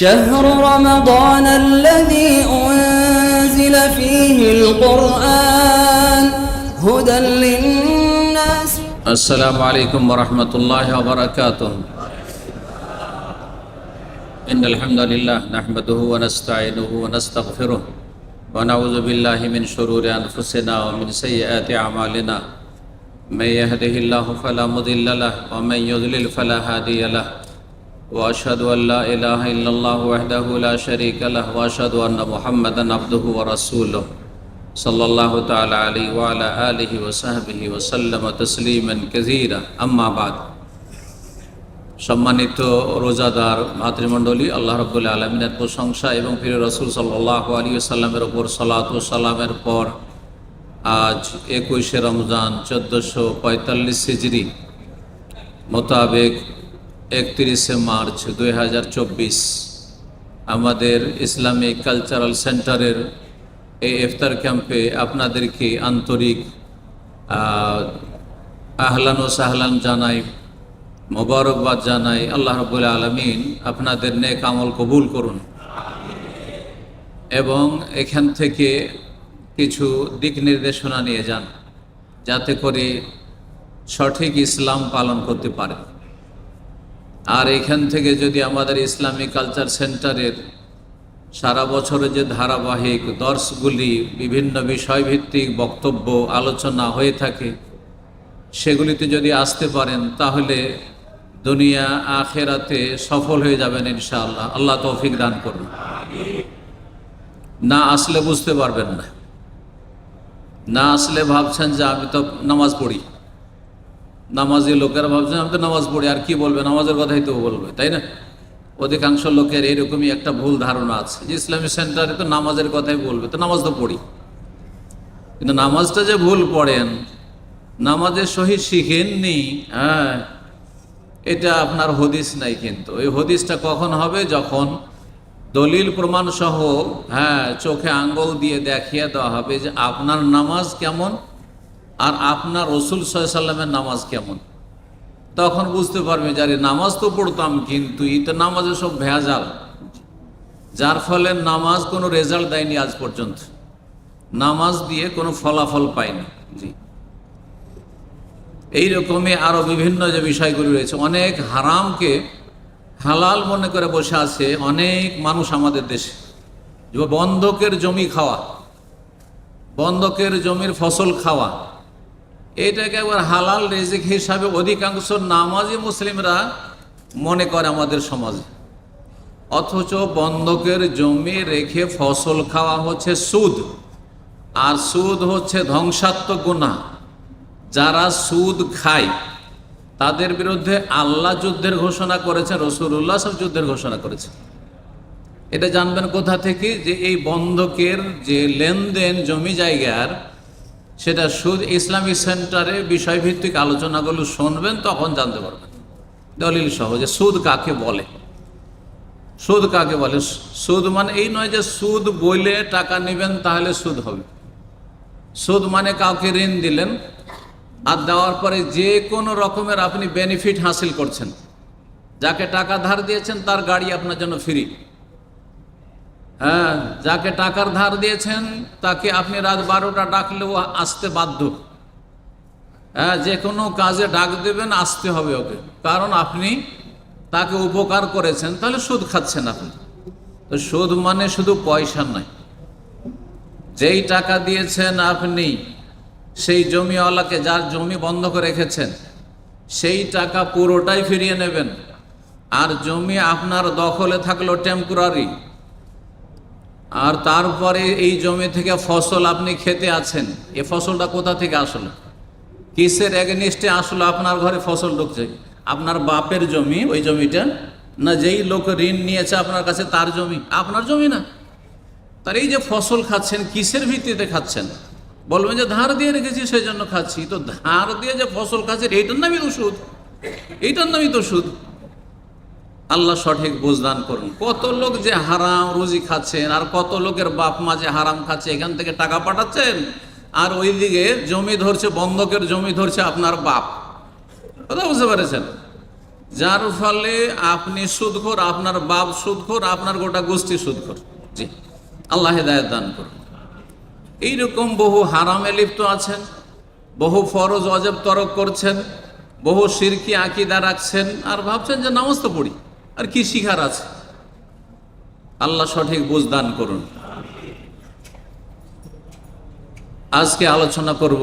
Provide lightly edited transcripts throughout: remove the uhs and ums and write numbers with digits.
شهر رمضان الذي أنزل فيه القرآن هدى للناس. السلام عليكم ورحمة الله وبركاته. إن الحمد لله نحمده ونستعينه ونستغفره ونعوذ بالله من شرور أنفسنا ومن سيئات أعمالنا. من يهده الله فلا مضل له ومن يضلل فلا هادي له. وأشهد أن لا إله إلا الله وحده لا شريك له وأشهد أن محمدا عبده ورسوله صلى الله تعالى عليه وعلى آله وصحبه وسلم تسليما كثيرا. أما بعد. সম্মানিত রোজাদার ভাতৃমণ্ডলী, আল্লাহ রাব্বুল আলামিনের প্রশংসা এবং প্রিয় রাসূল সাল্লাল্লাহু আলাইহি ওয়াসাল্লামের উপর সালাত ও সালামের পর আজ 21শে রমজান 1445 হিজরি মোতাবেক 31শে মার্চ 2024 আমাদের ইসলামিক কালচারাল সেন্টারের এই ইফতার ক্যাম্পে আপনাদেরকে আন্তরিক আহলান ও সাহলান জানাই, মোবারকবাদ জানাই। আল্লাহ রাব্বুল আলামিন আপনাদের নেক আমল কবুল করুন এবং এখান থেকে কিছু দিক নির্দেশনা নিয়ে যান, যাতে করে সঠিক ইসলাম পালন করতে পারে। আর এখান থেকে যদি আমাদের ইসলামিক কালচার সেন্টারের সারা বছরে যে ধারাবাহিক দর্শগুলি, বিভিন্ন বিষয়ভিত্তিক বক্তব্য আলোচনা হয়ে থাকে, সেগুলিতে যদি আসতে পারেন তাহলে দুনিয়া আখেরাতে সফল হয়ে যাবেন ইনশাআল্লাহ। আল্লাহ তৌফিক দান করুন। না আসলে বুঝতে পারবেন না, না আসলে ভাবছেন যে আমি তো নামাজ পড়ি, নামাজি লোকেরা ভাবছেন আমি তো নামাজ পড়ি, আর কি বলবে, নামাজের কথাই তো বলবে, তাই না? অধিকাংশ লোকের এরকমই একটা ভুল ধারণা আছে যে ইসলামী সেন্টারে তো নামাজের কথাই বলবে, তো নামাজ তো পড়ি। কিন্তু নামাজটা যে ভুল পড়েন, নামাজের সহিত শিখেননি, এটা আপনার হদিস নাই। কিন্তু এই হদিসটা কখন হবে? যখন দলিল প্রমাণ সহ চোখে আঙ্গুল দিয়ে দেখিয়ে দেওয়া হবে যে আপনার নামাজ কেমন আর আপনার রাসূল সাল্লাল্লাহু আলাইহি ওয়াসাল্লামের নামাজ কেমন। তখন বুঝতে পারবে যে নামাজ তো পড়তাম, কিন্তু এটা নামাজে সব ভেজাল, যার ফলে নামাজ কোনো রেজাল্ট দেয়নি আজ পর্যন্ত, নামাজ দিয়ে কোনো ফলাফল পায়নি। জি, এইরকমই আরো বিভিন্ন যে বিষয়গুলি রয়েছে, অনেক হারামকে হালাল মনে করে বসে আছে অনেক মানুষ আমাদের দেশে। বন্ধকের জমি খাওয়া, বন্ধকের জমির ফসল খাওয়া, এটাকে একবার হালাল রিজিক হিসাবে অধিকাংশ নামাজি মুসলিমরা মনে করে আমাদের সমাজে। অথচ বন্ধকের জমি রেখে ফসল খাওয়া হচ্ছে সুদ, আর সুদ হচ্ছে ধ্বংসাত্মক গুনাহ। যারা সুদ খায় তাদের বিরুদ্ধে আল্লাহ যুদ্ধের ঘোষণা করেছেন, রাসূলুল্লাহ সাল্লাল্লাহু আলাইহি ওয়াসাল্লাম যুদ্ধের ঘোষণা করেছেন। এটা জানবেন কোথা থেকে? যে এই বন্ধকের যে লেনদেন জমি জায়গার, সেটা সুদ। ইসলামিক সেন্টারে বিষয়ভিত্তিক আলোচনাগুলো শুনবেন, তখন জানতে পারবেন দলিল সহ যে সুদ কাকে বলে। সুদ কাকে বলে? সুদ মানে এই নয় যে সুদ বইলে টাকা নেবেন তাহলে সুদ হবে। সুদ মানে কাউকে ঋণ দিলেন, আর দেওয়ার পরে যে কোনো রকমের আপনি বেনিফিট হাসিল করছেন। যাকে টাকা ধার দিয়েছেন তার গাড়ি আপনার জন্য ফ্রি। যাকে টাকার ধার দিয়েছেন তাকে আপনি রাত 12টা ডাকলেও আসতে বাধ্য। যে কোনো কাজে ডাক দেবেন, আসতে হবে ওকে, কারণ আপনি তাকে উপকার করেছেন। তাহলে সুদ খাচ্ছেন আপনি। তো সুদ মানে শুধু পয়সা নয়, যেই টাকা দিয়েছেন আপনি সেই জমিওয়ালাকে, যার জমি বন্ধক রেখেছেন, সেই টাকা পুরোটাই ফিরিয়ে নেবেন। আর জমি আপনার দখলে থাকলো টেম্পোরারি, আর তারপরে এই জমি থেকে ফসল আপনি খেতে আছেন। এ ফসলটা কোথা থেকে আসলো, কিসের এগেনিস্টে আসলো? আপনার ঘরে ফসল ঢুকছে, আপনার বাপের জমি ওই জমিটা, না যেই লোক ঋণ নিয়েছে আপনার কাছে তার জমি? আপনার জমি না। তার এই যে ফসল খাচ্ছেন, কিসের ভিত্তিতে খাচ্ছেন? বলবেন যে ধার দিয়ে রেখেছি সেই জন্য খাচ্ছি। তো ধার দিয়ে যে ফসল খাচ্ছেন, এইটার নামই তো সুদ, এইটার নামই তো সুদ। আল্লাহ সঠিক বুঝদান করুন। কত লোক যে হারাম রুজি খাচ্ছেন, আর কত লোকের বাপ মা যে হারাম খাচ্ছে, এখান থেকে টাকা পাঠাচ্ছেন, আর ওইদিকে জমি ধরছে, বন্ধকের জমি ধরছে আপনার বাপ। কথা বুঝতে পেরেছেন? যার ফলে আপনি সুদখোর, আপনার বাপ সুদখোর, আপনার গোটা গোষ্ঠী সুদখোর। জি, আল্লাহ হেদায়েত দান করুন। এইরকম বহু হারামে লিপ্ত আছেন, বহু ফরজ অজেব তরক করছেন, বহু শিরকি আকীদা রাখছেন, আর ভাবছেন যে নামাজ তো পড়ি, আর কি শিখার আছে। আল্লাহ সঠিক বুঝ দান করুন। আজকে আলোচনা করব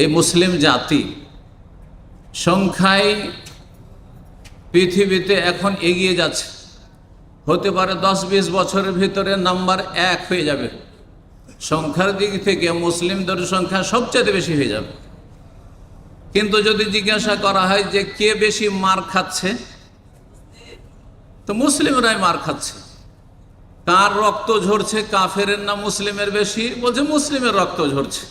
এই মুসলিম জাতি সংখ্যায় পৃথিবীতে এখন এগিয়ে যাচ্ছে। হতে পারে 10-20 বছরের ভিতরে নাম্বার 1 হয়ে যাবে। সংখ্যার দিক থেকে মুসলিমদের সংখ্যা সবচেয়ে বেশি হয়ে যাবে। কিন্তু যদি জিজ্ঞাসা করা হয় যে কে বেশি মার খাচ্ছে, তো মুসলিমরাই মার খাচ্ছে। কার রক্ত ঝরছে, কাফেরের না মুসলিমের বেশি? বলছে মুসলিমের রক্ত ঝরছে।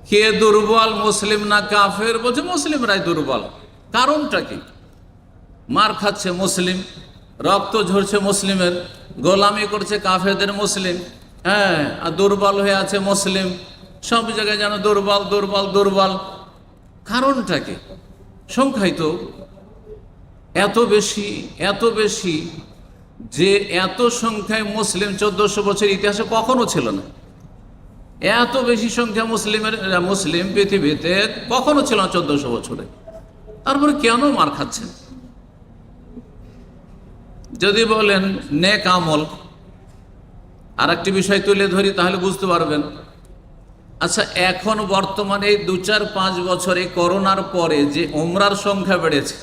কে দুর্বল, মুসলিম না কাফের? বলছে মুসলিমরাই দুর্বল। কারণটা কি? মার খাচ্ছে মুসলিম, রক্ত ঝরছে মুসলিমের, গোলামি করছে কাফেরদের মুসলিম, হ্যাঁ, আর দুর্বল হয়ে আছে মুসলিম। সব জায়গায় যেন দুর্বল দুর্বল দুর্বল। কারণটা কি? সংখ্যাই তো এত বেশি, এত বেশি যে এত সংখ্যায় মুসলিম 1400 বছর ইতিহাসে কখনো ছিল না। এত বেশি সংখ্যা মুসলিম পৃথিবীতে কখনো ছিল না 1400 বছরে। তারপরে কেন মার খাচ্ছেন? যদি বলেন নেক আমল, আর একটি বিষয় তুলে ধরি তাহলে বুঝতে পারবেন। আচ্ছা, এখন বর্তমানে 2-4-5 বছরে করোনার পরে যে উমরার সংখ্যা বেড়েছে,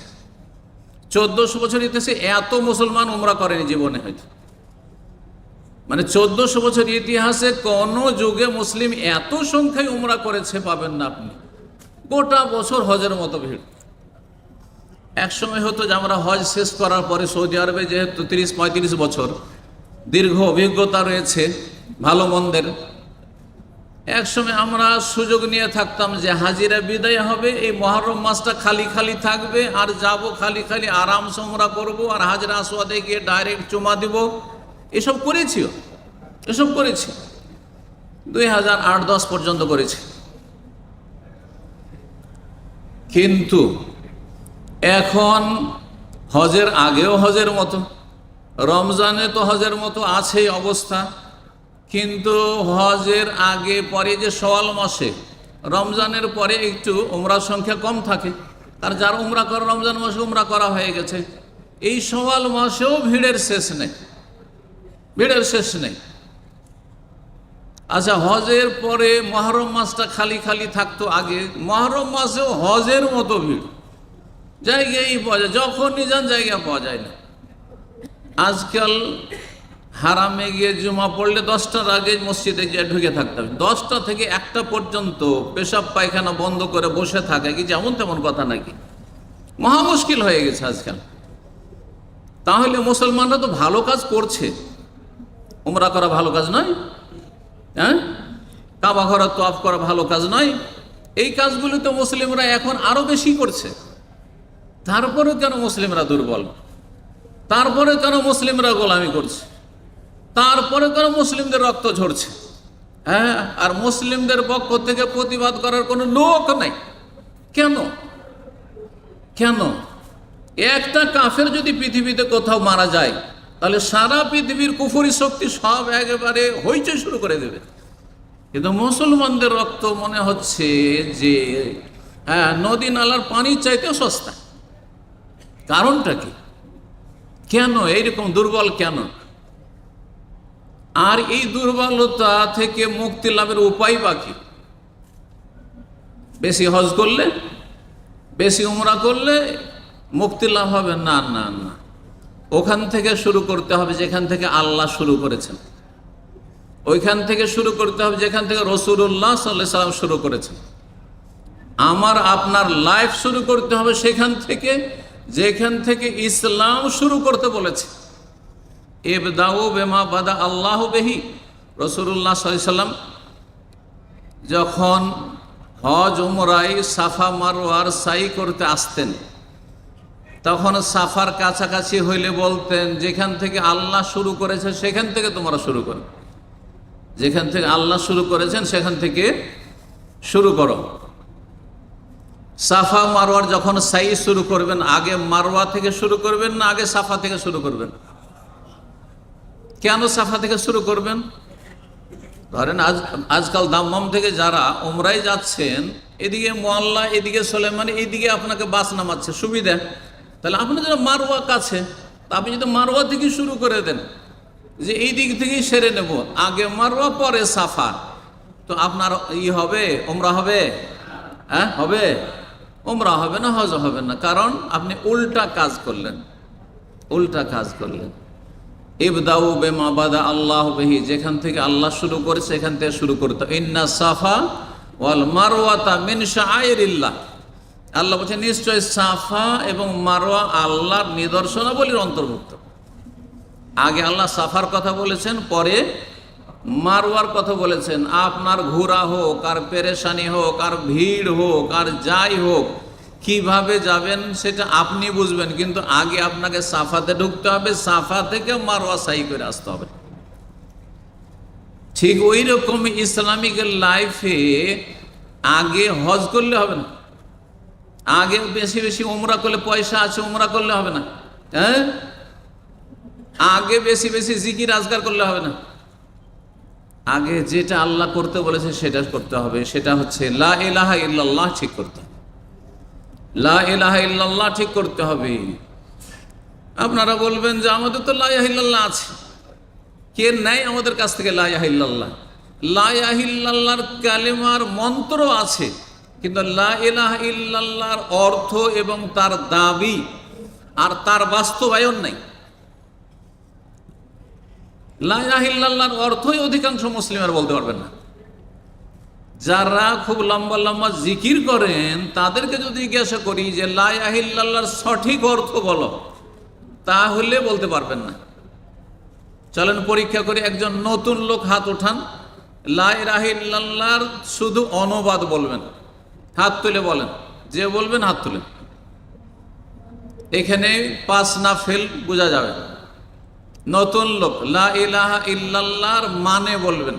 1400 বছর ইতিহাসে এত মুসলমান উমরা করেনি জীবনে হয়তো। মানে 1400 বছর ইতিহাসে কোন যুগে মুসলিম এত সংখ্যায় উমরা করেছে পাবেন না আপনি। গোটা বছর হজের মতো ভিড়। এক সময় হতো যে আমরা হজ শেষ করার পরে সৌদি আরবে, যেহেতু 30-35 বছর দীর্ঘ অভিজ্ঞতা রয়েছে ভালো মন্দের, এক সময় আমরা সুযোগ নিয়ে থাকতাম যে হাজিরা বিদায় হবে, এই মুহররম মাসটা খালি খালি থাকবে, আর যাব খালি খালি আরামসে উমরা করবো, আর হাজরা আসওয়াদে গিয়ে ডাইরেক্ট চুমা দিব। এসব করেছি, এসব করেছি, 2008-10 পর্যন্ত করেছি। কিন্তু এখন হজের আগেও হজের মতো, রমজানে তো হজের মতো আছেই অবস্থা, কিন্তু হজের আগে পরে যে শাওয়াল মাসে, রমজানের পরে একটু উমরার সংখ্যা কম থাকে, আর যার উমরা করে রমজান মাসে উমরা করা হয়ে গেছে। এই শাওয়াল মাসেও ভিড়ের শেষ নেই, ভিড়ের শেষ নেই। আচ্ছা, হজের পরে মুহররম মাসটা খালি খালি থাকতো আগে, মুহররম মাসেও হজের মতো ভিড়, জায়গায় পাওয়া যায়, যখনই যান জায়গা পাওয়া যায় না। আজকাল হারামে গিয়ে জুমা পড়লে 10টার আগে মসজিদে গিয়ে ঢুকে থাকতে হবে। 10টা থেকে 1টা পর্যন্ত পেশাব পায়খানা বন্ধ করে বসে থাকে কি যেমন তেমন কথা নাকি? মহা মুশকিল হয়ে গেছে আজকাল। তাহলে মুসলমানরা তো ভালো কাজ করছে, উমরা করা ভালো কাজ নয়? হ্যাঁ, কাবা ঘর তওয়াফ করা ভালো কাজ নয়? এই কাজগুলো তো মুসলিমরা এখন আরো বেশি করছে। তারপরে কেন মুসলিমরা দুর্বল? তারপরে কেন মুসলিমরা গোলামি করছে? তারপরে কেন মুসলিমদের রক্ত ঝরছে? হ্যাঁ, আর মুসলিমদের পক্ষ থেকে প্রতিবাদ করার কোনো লোক নাই। কেন? কেন? একটা কাফের যদি পৃথিবীতে কোথাও মারা যায়, তাহলে সারা পৃথিবীর কুফরি শক্তি সব একেবারে হইচই শুরু করে দেবে। কিন্তু মুসলমানদের রক্ত মনে হচ্ছে যে হ্যাঁ, নদী নালার পানির চাইতেও সস্তা। কারণটা কি? কেন এইরকম দুর্বল কেন? আর এই দুর্বলতা থেকে মুক্তি লাভের উপায় বাকি? বেশি হজ করলে, বেশি উমরা করলে মুক্তি লাভ হবে? না না না, ওখান থেকে শুরু করতে হবে যেখান থেকে আল্লাহ শুরু করেছেন, ওইখান থেকে শুরু করতে হবে যেখান থেকে রাসূলুল্লাহ সাল্লাল্লাহু আলাইহি ওয়াসাল্লাম শুরু করেছেন। আমার আপনার লাইফ শুরু করতে হবে সেখান থেকে যেখান থেকে ইসলাম শুরু করতে বলেছে। ইবদাউ বিমা বাদা আল্লাহু বিহি। রাসূলুল্লাহ সাল্লাল্লাহু আলাইহি ওয়াসাল্লাম যখন হজ উমরায় সাফা মারওয়ার সাই করতে আসতেন, তখন সাফার কাছাকাছি হইলে বলতেন যেখান থেকে আল্লাহ শুরু করেছে সেখান থেকে তোমরা শুরু করো, যেখান থেকে আল্লাহ শুরু করেছেন সেখান থেকে শুরু করো। সাফা মারওয়ার যখন সাই শুরু করবেন, আগে মারওয়া থেকে শুরু করবেন না আগে সাফা থেকে শুরু করবেন? কেন সাফা থেকে শুরু করবেন? ধরেন আজকাল দাম্মাম থেকে যারা উমরায় যাচ্ছেন, এদিকে মোয়াল্লা, এদিকে সোলেমানি, এইদিকে আপনাকে বাস নামাচ্ছে, সুবিধা। তাহলে আপনার যারা মারওয়া কাছে, তা আপনি যদি মারওয়া থেকে শুরু করে দেন যে এই দিক থেকেই সেরে নেব, আগে মারওয়া পরে সাফা, তো আপনার হবে, উমরা হবে? হ্যাঁ, হবে? উমরা হবে না, হজ হবে না, কারণ আপনি উল্টা কাজ করলেন, উল্টা কাজ করলেন। ইবদাউ বিমা বাদা আল্লাহ বিহি, যেখান থেকে আল্লাহ শুরু করেছে সেখান থেকে শুরু করতে। ইন্না সাফা ওয়াল মারওয়াতা মিন শাআইরিল্লাহ, আল্লাহ বলছেন নিশ্চয় সাফা এবং মারওয়া আল্লাহর নিদর্শনাবলীর অন্তর্ভুক্ত। আগে আল্লাহ সাফার কথা বলেছেন, পরে মারওয়ার কথা বলেছেন। আপনার ঘোরা হোক, আর পেরেশানি হোক, আর ভিড় হোক, আর যাই হোক, কিভাবে যাবেন সেটা আপনি বুঝবেন, কিন্তু আগে আপনাকে সাফাতে ঢুকতে হবে, সাফা থেকে মারওয়া সাই করে আসতে হবে। ঠিক ওই রকম ইসলামিক লাইফে আগে হজ করলে হবে না, আগে বেশি বেশি উমরা করলে, পয়সা আছে উমরা করলে হবে না, হ্যাঁ, আগে বেশি বেশি জিকির আজকার করলে হবে না। আগে যেটা আল্লাহ করতে বলেছে সেটা করতে হবে, সেটা হচ্ছে লা ইলাহা ইল্লাল্লাহ ঠিক করতে হবে, লা ইলাহা ইল্লাল্লাহ ঠিক করতে হবে। আপনারা বলবেন যে আমাদের তো লা ইলাহা ইল্লাল্লাহ আছে, কে নেয় আমাদের কাছ থেকে লা ইলাহা ইল্লাল্লাহ? লা ইলাহা ইল্লাল্লাহর কালেমার মন্ত্র আছে, কিন্তু লা ইলাহা ইল্লাল্লাহর অর্থ এবং তার দাবি আর তার বাস্তবায়ন নাই। লা ইলাহা ইল্লাল্লাহর অর্থই অধিকাংশ মুসলিমের বলতে পারবেন না। যারা খুব লম্বা লম্বা জিকির করেন তাদেরকে যদি জিজ্ঞাসা করি যে লা ইলাহা ইল্লাল্লাহর সঠিক অর্থ বলো, তাহলে বলতে পারবেন না। চলেন পরীক্ষা করে, একজন নতুন লোক হাত উঠান, লা ইলাহা ইল্লাল্লাহর শুধু অনুবাদ বলবেন, হাত তুলে বলেন, যে বলবেন হাত তুলেন। এখানে পাস না ফেল বোঝা যাবে। নতুন লোক লা ইলাহা ইল্লাল্লাহর মানে বলবেন।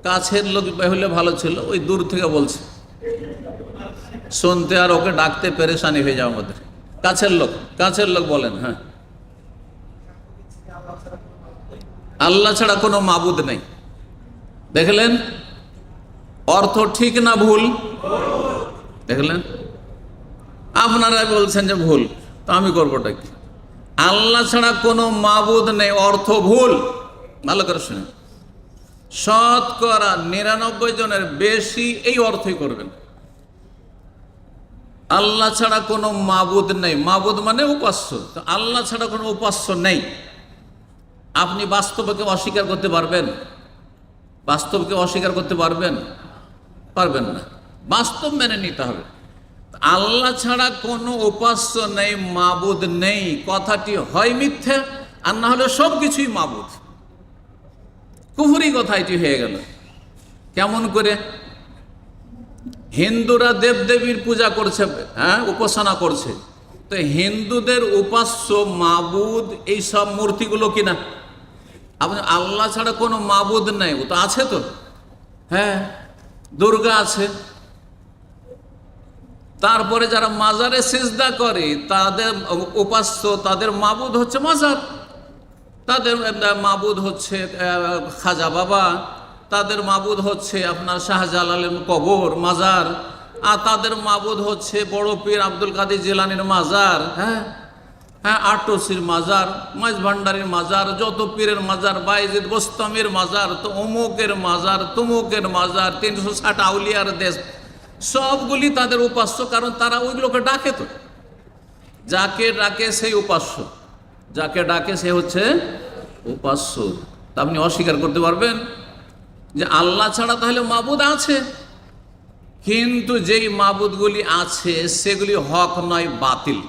কাছের লোক হলে ভালো ছিল, ওই দূর থেকে বলছে, শুনতে আর ওকে ডাকতে পেরেশানি হয়ে যাও আমাদের। কাছের লোক বলেন। হ্যাঁ, আল্লাহ ছাড়া কোনো মাবুদ নেই। দেখলেন অর্থ ঠিক না ভুল? দেখলেন, আপনারা বলছেন যে ভুল, তো আমি করবোটা কি? আল্লাহ ছাড়া কোনো মাবুদ নেই, অর্থ ভুল। ভালো করে শুনেন, শতকরা 99 জনের বেশি এই অর্থই করবেন। আল্লাহ ছাড়া কোনো মাবুদ নেই, মাবুদ মানে উপাস্য, তো আল্লাহ ছাড়া কোনো উপাস্য নেই। আপনি বাস্তবকে অস্বীকার করতে পারবেন? বাস্তবকে অস্বীকার করতে পারবেন? পারবেন না। বাস্তব মেনে নিতে হবে। আল্লাহ ছাড়া কোনো উপাস্য নেই, মাবুদ নেই, কথাটি হয় মিথ্যা, আর না হলে সব কিছুই মাবুদ। কুফরি কথা এটি হয়ে গেল। কেমন করে? হিন্দুরা দেবদেবীর পূজা করছে, হ্যাঁ, উপাসনা করছে, তো হিন্দুদের উপাস্য মাবুদ এই সব মূর্তিগুলো কিনা? আপনি আল্লাহ ছাড়া কোনো মাবুদ নেই, ও তো আছে তো, হ্যাঁ, দুর্গা আছে। তারপরে যারা মাজারে সিজদা করে তাদের উপাস্য, তাদের মাবুদ হচ্ছে মাজার, তাদের মাবুদ হচ্ছে খাজা বাবা, তাদের মাবুদ হচ্ছে আপনার শাহজালালের কবর মাজার, আর তাদের মাবুদ হচ্ছে বড় পীর আব্দুল কাদের জিলানির মাজার, হ্যাঁ হ্যাঁ, আটসির মাজার, মাইজ ভান্ডারের মাজার, যত পীরের মাজার, বাইজিদ বোস্তামের মাজার, তো অমুকের মাজার, তমুকের মাজার, 360 আউলিয়ার দেশ, সবগুলি তাদের উপাস্য, কারণ তারা ওইগুলোকে ডাকে। তো যাকে ডাকে সেই উপাস্য, যাকে ডাকে সে হচ্ছে উপাস্য। তা আপনি অস্বীকার করতে পারবেন যে আল্লাহ ছাড়া তাহলে মাবুদ আছে, কিন্তু যেই মাবুদগুলি আছে সেগুলি হক নয়, বাতিল।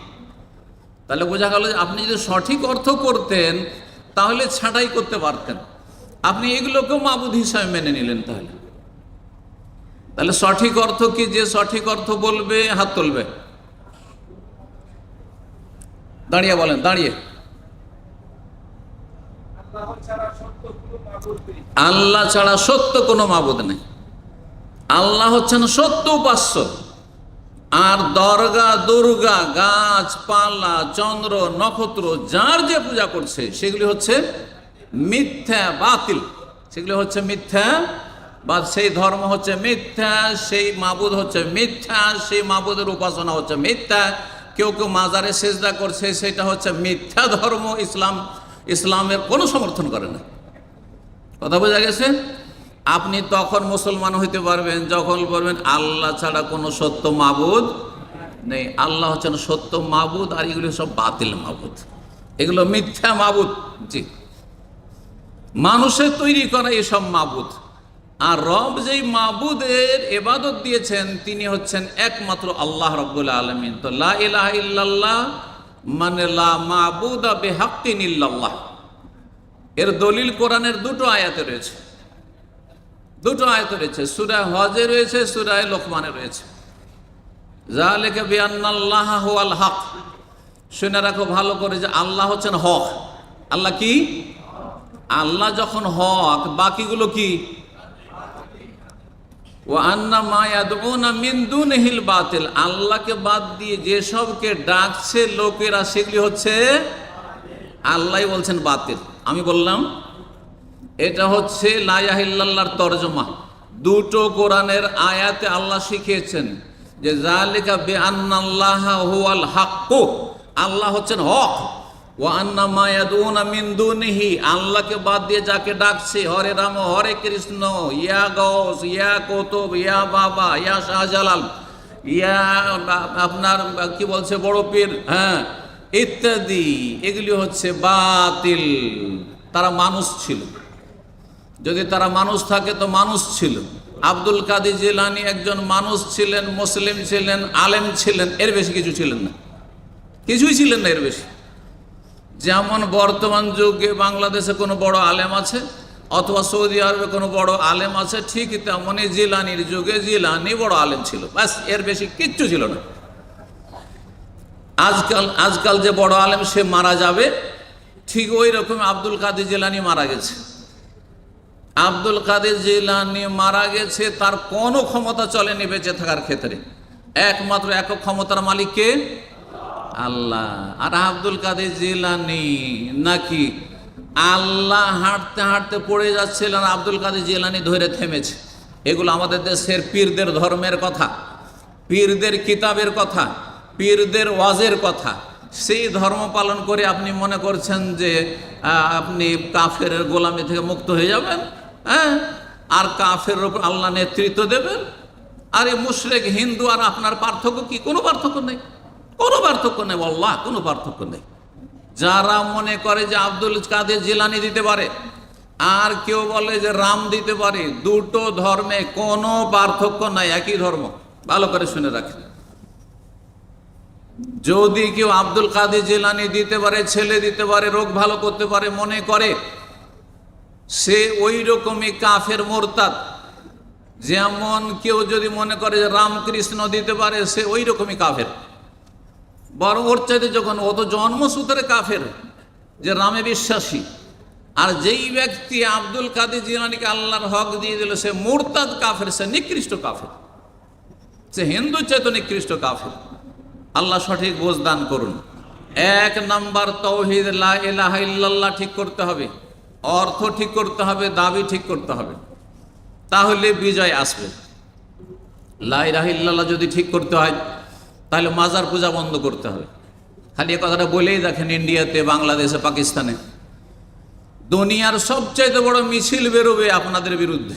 তাহলে বোঝা গেল যে আপনি যদি সঠিক অর্থ করতেন তাহলে ছাঁটাই করতে পারতেন। আপনি এগুলোকেও মাবুদ হিসাবে মেনে নিলেন। তাহলে সঠিক অর্থ কি? যে সঠিক অর্থ বলবে হাত তুলবে। দাঁড়িয়ে বলেন, দাঁড়িয়ে। আল্লাহ ছাড়া সত্য কোনো মাবুদ নেই। আল্লাহ হচ্ছেন সত্য উপাস্য, আর দরগা দুর্গা গাছপালা চন্দ্র নক্ষত্র যার যে পূজা করছে সেগুলি হচ্ছে মিথ্যা বাতিল, সেগুলি হচ্ছে মিথ্যা বা সেই ধর্ম হচ্ছে মিথ্যা, সেই মাবুদ হচ্ছে মিথ্যা, সেই মাবুদের উপাসনা হচ্ছে মিথ্যা। কেউ কেউ মাজারে সেজদা করছে, সেটা হচ্ছে মিথ্যা ধর্ম। ইসলামের কোনো সমর্থন করে না। কথা বোঝা গেছে? আপনি তখন মুসলমান হইতে পারবেন যখন বলবেন আল্লাহ ছাড়া কোনো সত্য মাবুদ নেই। আল্লাহ হচ্ছেন সত্য মাবুদ, আর এগুলো সব বাতিল মাবুদ, এগুলো মিথ্যা মাবুদ। জি, মানুষের তৈরি করা এসব মাবুদ। আর রব যেই মাবুদের ইবাদত দিয়েছেন তিনি হচ্ছেন একমাত্র আল্লাহ রাব্বুল আলামিন। তো লা ইলাহা ইল্লাল্লাহ মানে লা মাবুদা বিহাক্কিন ইল্লাল্লাহ। এর দলিল কোরআনের দুটো আয়াতে রয়েছে, দুটো আয়াতে রয়েছে, সূরা হজে রয়েছে, সূরা লোকমানে রয়েছে। যালিকা বিআন্নাল্লাহা হুয়াল হক। শুনে রাখো ভালো করে যে আল্লাহ হচ্ছেন হক। আল্লাহ কি? আল্লাহ যখন হক, বাকিগুলো কি? ওয়া আন্না মা ইয়াদউনা মিন দুনিহিল বাতিল। আল্লাহকে বাদ দিয়ে যেসবকে ডাকছে লোকেরা সেগুলি হচ্ছে, আল্লাহই বলছেন বাতিল। আমি বললাম এটা হচ্ছে লা ইলাহা ইল্লাল্লাহর তরজমা। দুটো কোরআনের আয়াতে আল্লাহ শিখিয়েছেন যে যালিকা বিআন্নাল্লাহা হুয়াল হক, আল্লাহ হচ্ছেন হক। ওয়া আন্না মা ইয়াদউনা মিন দুনিহি, আল্লাহকে বাদ দিয়ে যাকে ডাকছে, হরে রাম হরে কৃষ্ণ, ইয়া গৌস, ইয়া কুতুব, ইয়া বাবা, ইয়া শাহজালাল, ইয়া আপনার কি বলছে বড় পীর, হ্যাঁ ইত্যাদি, এগুলি হচ্ছে বাতিল। তারা মানুষ ছিল, যদি তারা মানুষ থাকে তো মানুষ ছিল। আব্দুল কাদের জিলানী একজন মানুষ ছিলেন, মুসলিম ছিলেন, আলেম ছিলেন, এর বেশি কিছু ছিলেন না, কিছুই ছিলেন না এর বেশি। যেমন বর্তমান যুগে বাংলাদেশে কোনো বড় আলেম আছে অথবা সৌদি আরবে কোনো বড় আলেম আছে, ঠিক তেমনই জিলানির যুগে জিলানি বড় আলেম ছিল, ব্যাস, এর বেশি কিচ্ছু ছিল না। আজকাল যে বড় আলেম সে মারা যাবে, ঠিক ওই রকম আব্দুল কাদের জিলানী মারা গেছে। আব্দুল কাদের জিলানী মারা গেছে, তার কোনো ক্ষমতা চলেনি বেঁচে থাকার ক্ষেত্রে, একমাত্র একক ক্ষমতার মালিককে আল্লাহ। আর আব্দুল কাদের জিলানী নাকি আল্লাহ হাঁটতে হাঁটতে পড়ে যাচ্ছিলেন, আব্দুল কাদের জিলানী ধরে থেমেছে। এগুলো আমাদের দেশের পীরদের ধর্মের কথা, পীরদের কিতাবের কথা, পীরদের ওয়াজের কথা। সেই ধর্ম পালন করে আপনি মনে করছেন যে আপনি কাফের গোলামি থেকে মুক্ত হয়ে যাবেন, হ্যাঁ, আর কাফের উপর আল্লাহ নেতৃত্ব দেবেন। আর এই মুশরিক হিন্দু আর আপনার পার্থক্য কি? কোনো পার্থক্য নেই, কোনো পার্থক্য নেই, আল্লাহ কোনো পার্থক্য নেই। যারা মনে করে যে আব্দুল কাদের জিলানী দিতে পারে আর কেউ বলে যে রাম দিতে পারে, দুটো ধর্মে কোনো পার্থক্য নাই, একই ধর্ম। ভালো করে শুনে রাখেন, যদি কেউ আব্দুল কাদের জিলানী দিতে পারে, ছেলে দিতে পারে, রোগ ভালো করতে পারে মনে করে, সে ওই রকমই কাফের মোরতাদ। যেমন কেউ যদি মনে করে যে রামকৃষ্ণ দিতে পারে, সে ওই রকমই কাফের। বরং ওর চাইতে যখন ও তো জন্মসূত্রে কাফের, যে রামে বিশ্বাসী। আর যেই ব্যক্তি আব্দুল কাদের জিলানীকে আল্লাহর হক দিয়ে দিল, সে মুরতাদ কাফের, সে নিকৃষ্ট কাফের, সে হিন্দুর চাইতে নিকৃষ্ট কাফের। আল্লাহ সঠিক বোঝ দান করুন। এক নাম্বার তাওহীদ লা ইলাহা ইল্লাল্লাহ ঠিক করতে হবে, অর্থ ঠিক করতে হবে, দাবি ঠিক করতে হবে, তাহলে বিজয় আসবে। লা ইলাহা ইল্লাল্লাহ যদি ঠিক করতে হয় তাহলে মাজার পূজা বন্ধ করতে হবে। খালি এ কথাটা বলেই দেখেন, ইন্ডিয়াতে, বাংলাদেশে, পাকিস্তানে দুনিয়ার সবচাইতে বড় মিছিল বেরোবে আপনাদের বিরুদ্ধে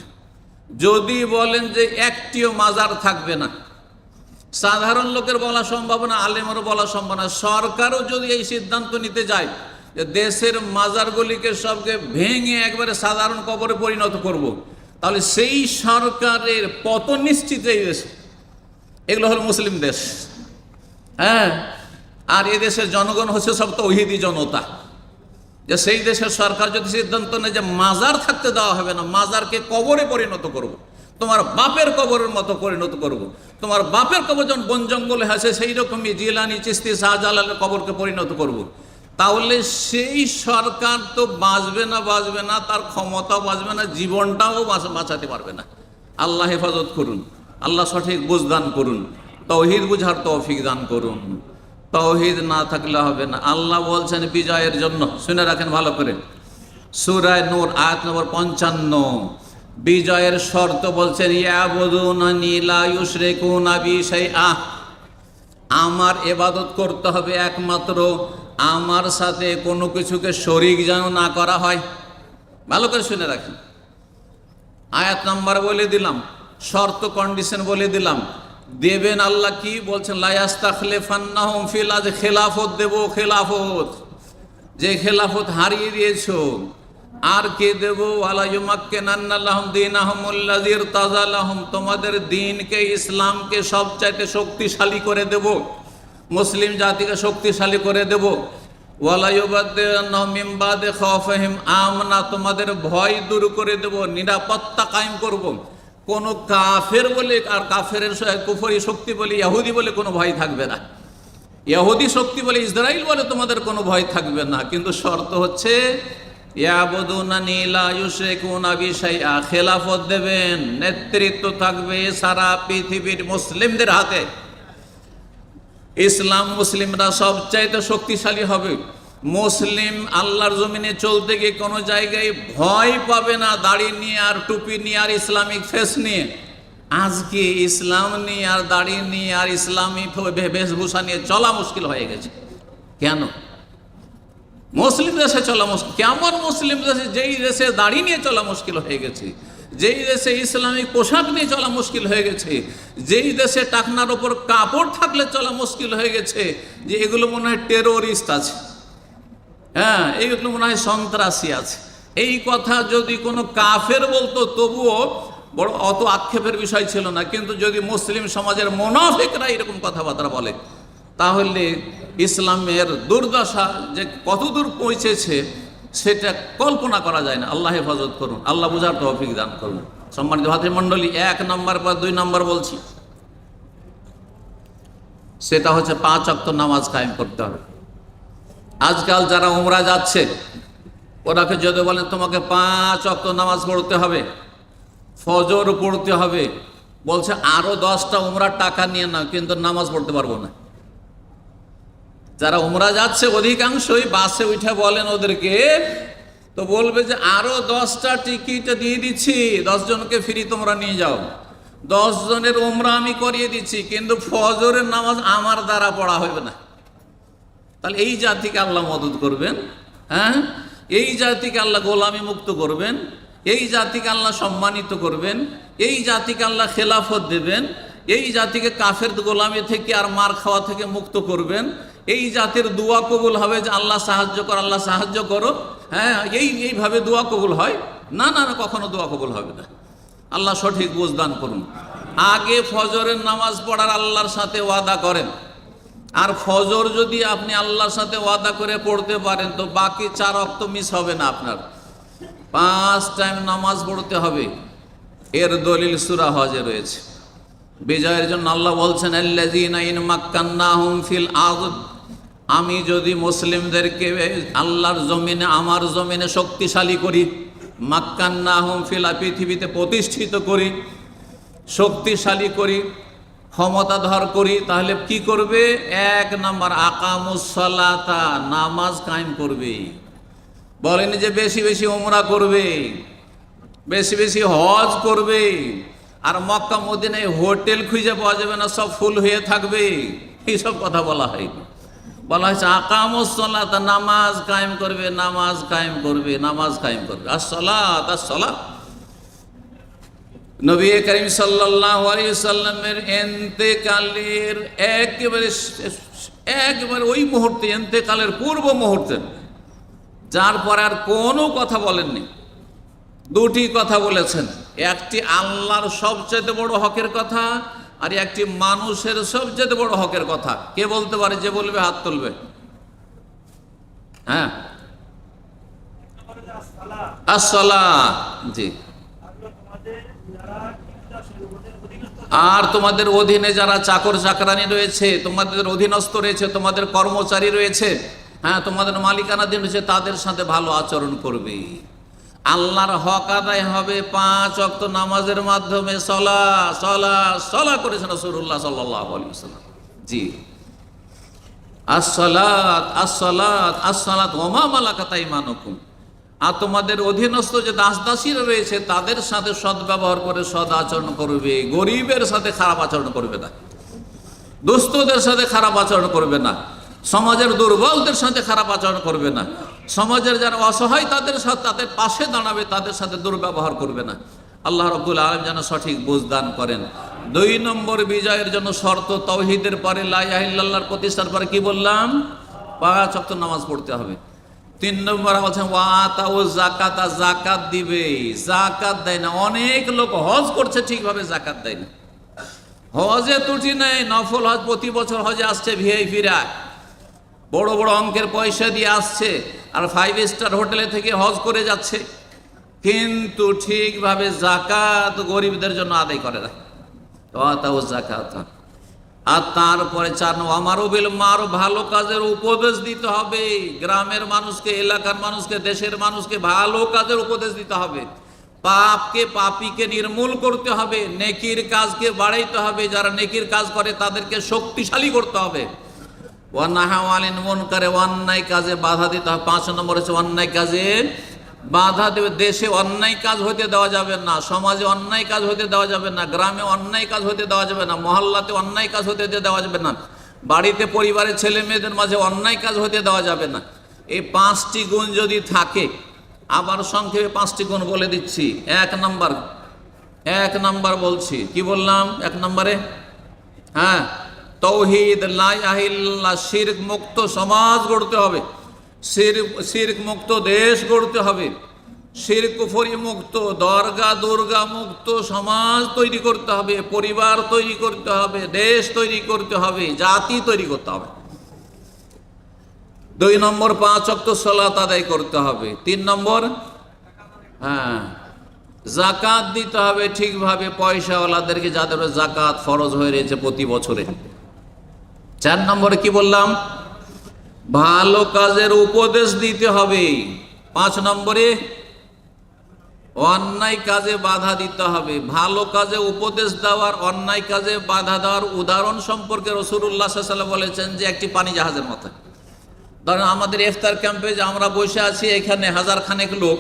যদি বলেন যে একটিও মাজার থাকবে না। সাধারণ লোকের বলা সম্ভব না, আলেমেরও বলা সম্ভব না। সরকারও যদি এই সিদ্ধান্ত নিতে যায় যে দেশের মাজারগুলিকে সবকে ভেঙে একবারে সাধারণ কবরে পরিণত করব, তাহলে সেই সরকারের পতন নিশ্চিত এই দেশে। এগুলো হলো মুসলিম দেশ, হ্যাঁ। আর এ দেশের জনগণ হচ্ছে সব তাওহীদি জনতা। যে সেই দেশের সরকার যদি সিদ্ধান্ত নেয় যে মাজার থাকতে দেওয়া হবে না, মাজারকে কবরে পরিণত করব, তোমার বাপের কবরের মতো পরিণত করব, তোমার বাপের কবর যেমন বন জঙ্গলে আছে সেই রকমই জিলানি, চিশতি, শাহজালালের কবরকে পরিণত করব, তাহলে সেই সরকার তো বাঁচবে না, তার ক্ষমতাও বাঁচবে না, জীবনটাও বাঁচাতে পারবে না। আল্লাহ হেফাজত করুন, আল্লাহ সঠিক বুঝদান করুন। তাওহীদ বুঝার তৌফিক দান করুন। তাওহীদ না থাকলে হবে না। আল্লাহ বলছেন বিজয়ের জন্য, শুনে রাখেন ভালো করে, সূরা নূর আয়াত নম্বর 55, বিজয়ের শর্ত বলছেন ইয়াবুদুনানি লা ইউশরিকুনা বি শাইআ, আমার ইবাদত করতে হবে একমাত্র, আমার সাথে কোনো কিছুকে শরীক যেন না করা হয়। ভালো করে শুনে রাখেন, আয়াত নাম্বার বলে দিলাম, শর্ত কন্ডিশন বলে দিলাম। দেবেন আল্লাহ কি বলছেন, লা ইস্তাখলিফান্নাহুম ফিল আরদি, খেলাফত দেব, খেলাফত, যে খেলাফত হারিয়ে দিয়েছো। আর কে দেব, ওয়ালা ইউমাক্কিনান্না লাহুম দীনাহুমুল্লাযী ইরতাযা লাহুম, তোমাদের দ্বীনকে, ইসলামকে সবচাইতে শক্তিশালী করে দেব, মুসলিম জাতিকে শক্তিশালী করে দেব। ওয়ালা ইউবাদদিলান্নাহুম মিন বাদি খাওফিহিম আমনা, তোমাদের ভয় দূর করে দেব, নিরাপত্তা কায়েম করব। কোন কাফের বলে আর কাফের কুফরি শক্তি বলে, ইহুদি বলে কোনো ভয় থাকবে না, ইহুদি শক্তি বলে, ইসরাইল বলে তোমাদের কোনো ভয় থাকবে না। কিন্তু শর্ত হচ্ছে ইয়াবুদুনানি লা ইউশরিকুনা বি শাইআ, খেলাফত দেবেন, নেতৃত্ব থাকবে সারা পৃথিবীর মুসলিমদের হাতে। ইসলাম মুসলিমরা সবচাইতে শক্তিশালী হবে। মুসলিম আল্লাহর জমিনে চলতে গিয়ে কোনো জায়গায় ভয় পাবে না, দাড়ি নিয়ে আর টুপি নিয়ে আর ইসলামিক ফেস নিয়ে। আজকে ইসলাম নিয়ে আর দাড়ি নিয়ে আর ইসলামী বেশভূষা নিয়ে চলা মুশকিল হয়ে গেছে। কেন? মুসলিম দেশে চলা মুশকিল। কেমন মুসলিম দেশে? যেই দেশে দাড়ি নিয়ে চলা মুশকিল হয়ে গেছে, যেই দেশে ইসলামিক পোশাক নিয়ে চলা মুশকিল হয়ে গেছে, যেই দেশে টাকনার ওপর কাপড় থাকলে চলা মুশকিল হয়ে গেছে, যে এগুলো মনে হয় টেরোরিস্ট আছে, হ্যাঁ এইগুলো মনে হয় সন্ত্রাসী আছে। এই কথা যদি কোনো কাফের বলতো তবুও বড় অত আক্ষেপের বিষয় ছিল না, কিন্তু যদি মুসলিম সমাজের মুনাফিকরা এরকম কথাবার্তা বলে, তাহলে ইসলামের দুর্দশা যে কতদূর পৌঁছেছে সেটা কল্পনা করা যায় না। আল্লাহ হেফাজত করুন, আল্লাহ বুঝার তৌফিক দান করুন। সম্মানিত ভাতৃ মণ্ডলী, 1 নম্বর বা 2 নম্বর বলছি, সেটা হচ্ছে 5 ওয়াক্ত নামাজ কায়েম করতে হবে। আজকাল যারা উমরা যাচ্ছে ওরাকে যদি বলেন তোমাকে 5 ওয়াক্ত নামাজ পড়তে হবে, ফজর পড়তে হবে, বলছে আরো 10টা উমরার টাকা নিয়ে নাও, কিন্তু নামাজ পড়তে পারবো না। যারা উমরা যাচ্ছে অধিকাংশই বাসে উঠে বলেন ওদেরকে, তো বলবে যে আরো 10টা টিকিট দিয়ে দিচ্ছি, 10 জনকে ফ্রি তোমরা নিয়ে যাও, 10 জনের উমরা আমি করিয়ে দিচ্ছি, কিন্তু ফজরের নামাজ আমার দ্বারা পড়া হবে না। তাহলে এই জাতিকে আল্লাহ মদদ করবেন, হ্যাঁ, এই জাতিকে আল্লাহ গোলামি মুক্ত করবেন, এই জাতিকে আল্লাহ সম্মানিত করবেন, এই জাতিকে আল্লাহ খেলাফত দেবেন, এই জাতিকে কাফের গোলামি থেকে আর মার খাওয়া থেকে মুক্ত করবেন। এই জাতির দোয়া কবুল হবে যে আল্লাহ সাহায্য কর, আল্লাহ সাহায্য করো, হ্যাঁ এইভাবে দোয়া কবুল হয় না, না না, কখনো দোয়া কবুল হবে না। আল্লাহ সঠিক বুঝদান করুন। আগে ফজরের নামাজ পড়ার আল্লাহর সাথে ওয়াদা করেন, আর ফজর যদি আপনি আল্লাহর সাথে ওয়াদা করে পড়তে পারেন তো বাকি 4 ওয়াক্ত মিস হবে না আপনার। 5 টাইম নামাজ পড়তে হবে। এর দলিল সূরা হজে রয়েছে। বিজয়ের জন্য আল্লাহ বলছেন আল্লাযীনা ইন মাক্কান্নাহুম ফিল আরদ, আমি যদি মুসলিমদেরকে আল্লাহর জমিনে, আমার জমিনে শক্তিশালী করি, মাক্কান্নাহুম ফিল, পৃথিবীতে প্রতিষ্ঠিত করি, শক্তিশালী করি, ক্ষমতাধর করি, তাহলে কি করবে? 1 নম্বর আকামুস সালাতা, নামাজ কায়েম করবে। বলেনি যে বেশি বেশি উমরা করবে, বেশি বেশি হজ করবে, আর মক্কা মদিনায় হোটেল খুঁজে পাওয়া যাবে না, সব ফুল হয়ে থাকবে, এইসব কথা বলা হয়নি। বলা হয়েছে আকামুস সালাতা, নামাজ কায়েম করবে, নামাজ কায়েম করবে, নামাজ কায়েম করবে। আসসালাত আসসালাত। নবী করিম সাল্লাল্লাহু আলাইহি ওয়াসাল্লামের ইন্তেকালের একেবারে ওই মুহূর্তে, ইন্তেকালের পূর্ব মুহূর্তে, যার পরে আর কোনো কথা বলেননি। 2টি কথা বলেছেন, একটি আল্লাহর সবচেয়ে বড় হকের কথা, আর একটি মানুষের সবচেয়ে বড় হকের কথা। কে বলতে পারে? যে বলবে হাত তুলবে। হ্যাঁ, আসসালাত, জি। আর তোমাদের অধীনে যারা চাকর চাকরানি রয়েছে, তোমাদের অধীনস্থ রয়েছে, তোমাদের কর্মচারী রয়েছে, হ্যাঁ তোমাদের মালিকানাধীন রয়েছে, তাদের সাথে ভালো আচরণ করবে। আল্লাহর হক আদায় হবে 5 ওয়াক্ত নামাজের মাধ্যমে। সলা সলা সলা করেছেন রাসূলুল্লাহ সাল্লাল্লাহু আলাইহি ওয়াসাল্লাম। জি, আসসালাত আসসালাত আসসালাত ওয়া মা মালাকাত আইমানুকুম। আর তোমাদের অধীনস্থ যে দাস দাসীরা রয়েছে তাদের সাথে সদ্ব্যবহার করে সদ আচরণ করবে। গরিবের সাথে খারাপ আচরণ করবে না, দুস্থদের সাথে খারাপ আচরণ করবে না, সমাজের দুর্বলদের সাথে খারাপ আচরণ করবে না, সমাজের যারা অসহায় তাদের সাথে তাদের পাশে দাঁড়াবে, তাদের সাথে দুর্ব্যবহার করবে না। আল্লাহ রাব্বুল আলামিন যেন সঠিক বুঝ দান করেন। 2 নম্বর বিজয়ের জন্য শর্ত, তাওহীদের পরে লা ইলাহা ইল্লাল্লাহর প্রতিষ্ঠার পরে কি বললাম? 5 ওয়াক্ত নামাজ পড়তে হবে। 3 নম্বর বলছেন ওয়া আতাউ যাকাতা, যাকাত দিবে। যাকাত দেয় না। অনেক লোক হজ করছে ঠিকভাবে, যাকাত দেয় না। হজে ত্রুটি নেই, নফল হজ প্রতি বছর হজে আসছে ভিআইপিরা, বড় বড় অঙ্কের পয়সা দিয়ে আসছে, আর 5 স্টার হোটেলে থেকে হজ করে যাচ্ছে, কিন্তু ঠিকভাবে যাকাত গরিবদের জন্য আদায় করে না। ওয়াতাউ যাকাত। আর তারপরে 4 নম্বর আমারু বিল মারুফ, ভালো কাজের উপদেশ দিতে হবে। গ্রামের মানুষকে, এলাকার মানুষকে, দেশের মানুষকে ভালো কাজের উপদেশ দিতে হবে। পাপকে, পাপীকে নির্মূল করতে হবে, নেকির কাজকে বাড়াইতে হবে, যারা নেকির কাজ করে তাদেরকে শক্তিশালী করতে হবে। ওয়া নাহা আনিল মুনকার, অন্যায় কাজে বাধা দিতে হবে। 5 নম্বর হচ্ছে অন্যায় কাজে বাধা দেবে। দেশে অন্যায় কাজ হতে দেওয়া যাবে না, সমাজে অন্যায় কাজ হতে দেওয়া যাবে না, গ্রামে অন্যায় কাজ হতে দেওয়া যাবে না, মহল্লাতে অন্যায় কাজ হতে দেওয়া যাবে না, বাড়িতে পরিবারের ছেলে মেয়েদের মাঝে অন্যায় কাজ হতে দেওয়া যাবে না। এই 5টি গুণ যদি থাকে, আবার সংক্ষেপে 5টি গুণ বলে দিচ্ছি। 1 নাম্বার বলছি, কি বললাম 1 নম্বরে? হ্যাঁ, তাওহীদ, লা ইলাহা ইল্লাল্লাহ, শিরক মুক্ত সমাজ গড়তে হবে, শিরক মুক্ত দেশ গড়তে হবে, শিরক কুফরি মুক্ত, দরগা দুর্গা মুক্ত সমাজ তৈরি করতে হবে, পরিবার তৈরি করতে হবে, দেশ তৈরি করতে হবে, জাতি তৈরি করতে হবে। 2 নম্বর 5 ওয়াক্ত সালাত আদায় করতে হবে। 3 নম্বর হ্যাঁ, যাকাত দিতে হবে ঠিকভাবে পয়সাওয়ালাদেরকে, যাদের যাকাত ফরজ হয়ে রয়েছে প্রতি বছরে। 4 নম্বরে কি বললাম? ভালো কাজের উপদেশ দিতে হবে। 5 নম্বরে অন্যায় কাজে বাধা দিতে হবে। ভালো কাজে উপদেশ দেওয়ার, অন্যায় কাজে বাধা দেওয়ার উদাহরণ সম্পর্কে রাসূলুল্লাহ সাল্লাল্লাহু আলাইহি ওয়াসাল্লাম বলেছেন যে একটি পানি জাহাজের মতো। ধরেন আমাদের ইফতার ক্যাম্পে যে আমরা বসে আছি, এখানে 1000 খানেক লোক,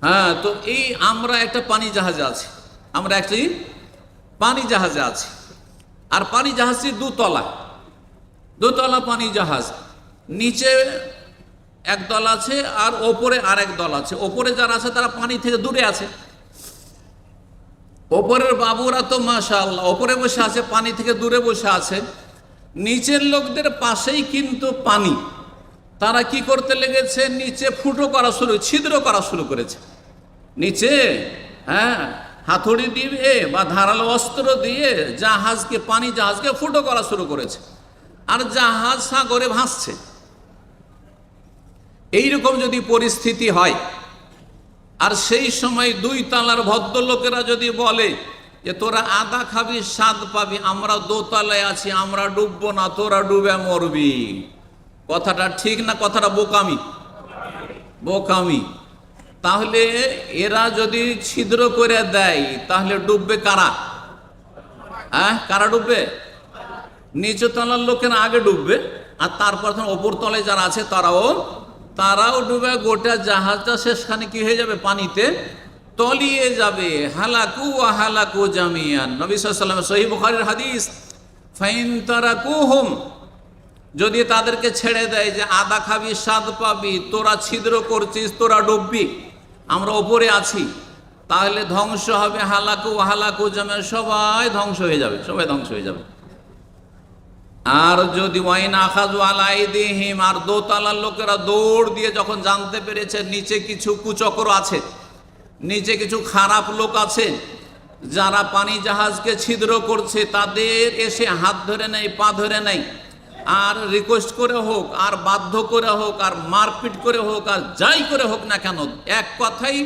হ্যাঁ, তো এই আমরা একটা পানি জাহাজে আছি, আমরা একটি পানি জাহাজে আছি, আর পানি জাহাজটি দোতলা পানি জাহাজ। নিচে একদল আছে আর ওপরে আরেক দল আছে। ওপরে যারা আছে তারা পানি থেকে দূরে আছে। ওপরের বাবুরা তো মাশাআল্লাহ ওপরে বসে আছে, পানি থেকে দূরে বসে আছে। নিচের লোকদের পাশেই কিন্তু পানি। তারা কি করতে লেগেছে? নিচে ছিদ্র করা শুরু করেছে। নিচে হ্যাঁ, হাতুড়ি দিয়ে বা ধারালো অস্ত্র দিয়ে পানি জাহাজকে ফুটো করা শুরু করেছে, আর জাহাজ সাগরে ভাসছে। এইরকম যদি পরিস্থিতি হয়, আর সেই সময় 2 তালার ভদ্রলোকেরা যদি বলে যে তোরা আদা খাবি, স্বাদ পাবি, আমরা 2 তলায় আছি, আমরা ডুববো না, তোরা ডুবে মরবি, কথাটা ঠিক না? কথাটা বোকামি। তাহলে এরা যদি ছিদ্র করে দেয়, তাহলে ডুববে কারা? হ্যাঁ, কারা ডুববে? নিচু তলার লোকেরা আগে ডুববে, আর তারপর ওপর তলায় যারা আছে তারাও ডুবে, গোটা জাহাজটা শেষখানে কি হয়ে যাবে? পানিতে তলিয়ে যাবে। হালাকু জামিয়ান। নবী সাল্লাল্লাহু আলাইহি ওয়াসাল্লাম সহিহ বুখারীর হাদিস, ফাইন তারাকুহুম, যদি তাদেরকে ছেড়ে দেয় যে আদা খাবি, স্বাদ পাবি, তোরা ছিদ্র করছিস, তোরা ডুববি, আমরা ওপরে আছি, তাহলে ধ্বংস হবে। হালাকু জামিয়ান, সবাই ধ্বংস হয়ে যাবে। আর যদি ওয়াইন আখাযু আলা আইদিহিম, আর 2 তালার লোকেরা দৌড় দিয়ে যখন জানতে পেরেছে নিচে কিছু কুচক্র আছে, নিচে কিছু খারাপ লোক আছে যারা পানি জাহাজকে ছিদ্র করছে, তাদের এসে হাত ধরে নেয়, পা ধরে নেয়, আর রিকোয়েস্ট করে হোক, আর বাধ্য করে হোক, আর মারপিট করে হোক, আর যাই করে হোক না কেন, এক কথাই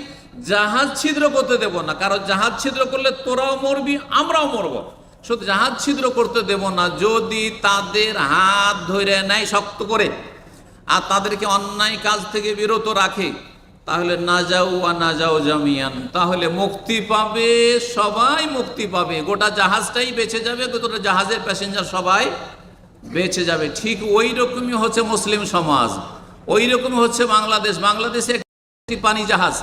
জাহাজ ছিদ্র করতে দেব না। কারণ জাহাজ ছিদ্র করলে তোরাও মরবি, আমরাও মরবো। শুধু জাহাজ ছিদ্র করতে দেব না, যদি তাদের হাত ধরে নেয় শক্ত করে, আর তাদেরকে অন্যায় কাজ থেকে বিরত রাখে, তাহলে না যাও আর না যাও জামিয়ান, তাহলে মুক্তি পাবে, সবাই মুক্তি পাবে, গোটা জাহাজটাই বেঁচে যাবে, গোটা জাহাজের প্যাসেঞ্জার সবাই বেঁচে যাবে। ঠিক ওই রকমই হচ্ছে মুসলিম সমাজ, ওই রকমই হচ্ছে বাংলাদেশ। বাংলাদেশে একটি পানি জাহাজ,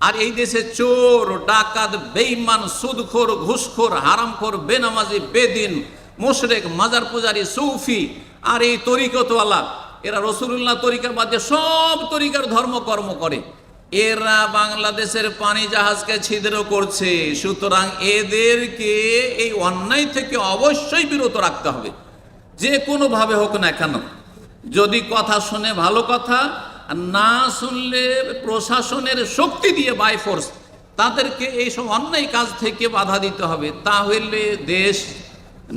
আর এই দেশে চোর, ডাকাত, বেঈমান, সুদখোর, ঘুষখোর, হারামখোর, বেনামাজি, বেদিন, মুশরিক, মাজার পূজারী, সৌফি, আর এই তরিকতওয়ালা, এরা রসুলুল্লাহ তরিকার বাদে সব তরিকার ধর্মকর্ম করে। এরা বাংলাদেশের পানি জাহাজকে ছিদ্র করছে। সুতরাং এদেরকে এই অন্যায় থেকে অবশ্যই বিরত রাখতে হবে, যে কোনোভাবে হোক না কেন। যদি কথা শুনে ভালো কথা, না শুনলে প্রশাসনের শক্তি দিয়ে বাই ফোর্স তাদেরকে এইসব অন্যায় কাজ থেকে বাধা দিতে হবে। তাহলে দেশ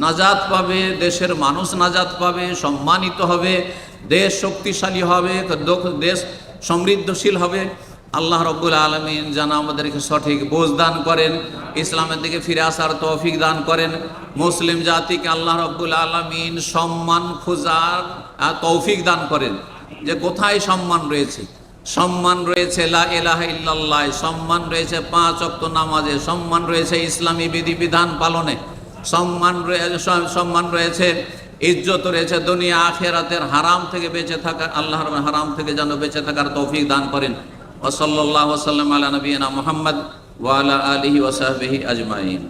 নাজাত পাবে, দেশের মানুষ নাজাত পাবে, সম্মানিত হবে, দেশ শক্তিশালী হবে, দেশ সমৃদ্ধশীল হবে। আল্লাহ রাব্বুল আলামিন যেন আমাদেরকে সঠিক বোঝ দান করেন, ইসলামের দিকে ফিরে আসার তৌফিক দান করেন। মুসলিম জাতিকে আল্লাহ রাব্বুল আলামিন সম্মান খোঁজার তৌফিক দান করেন, যে কোথায় সম্মান রয়েছে। সম্মান রয়েছে লা ইলাহা ইল্লাল্লাহ, সম্মান রয়েছে 5 ওয়াক্ত নামাজে, সম্মান রয়েছে ইসলামী বিধিবিধান পালনে, সম্মান রয়েছে, ইজ্জত রয়েছে দুনিয়া আখিরাতের। হারাম থেকে বেঁচে থাকা, আল্লাহর হারাম থেকে যেন বেঁচে থাকার তৌফিক দান করেন। ওয়া সাল্লাল্লাহু ওয়া সাল্লাম আলা নবিয়িনা মুহাম্মদ ওয়া আলা আলিহি ওয়া সাহবিহি আজমাইন।